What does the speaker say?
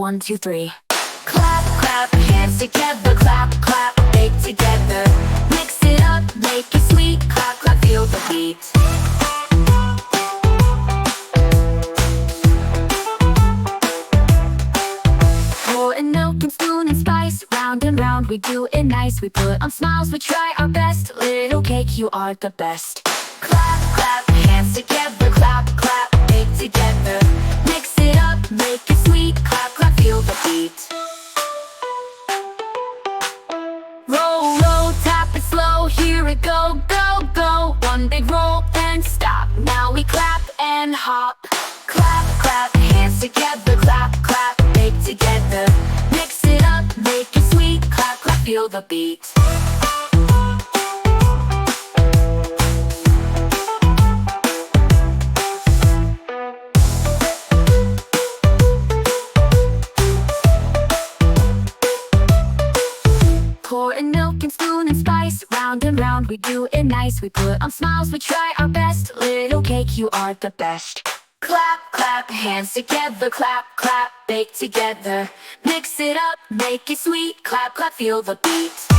1, 2, 3. Clap, clap, hands together, clap, clap, bake together. Mix it up, make it sweet, clap, clap, feel the beat. Pour in milk and spoon and spice, round and round we do it nice. We put on smiles, we try our best, little cake, you are the best. Clap, clap, hands together, clap, clap, bake together. Mix it up, make it sweet, clap, clap, feel the beat. Roll, roll, tap it slow, here it go, go, go. One big roll, then stop, now we clap and hop. Clap, clap, hands together, clap, clap, bake together. Mix it up, make it sweet, clap, clap, feel the beat. Pour in milk and spoon and spice, round and round we do it nice. We put on smiles, we try our best, little cake, you are the best. Clap, clap, hands together, clap, clap, bake together. Mix it up, make it sweet, clap, clap, feel the beat.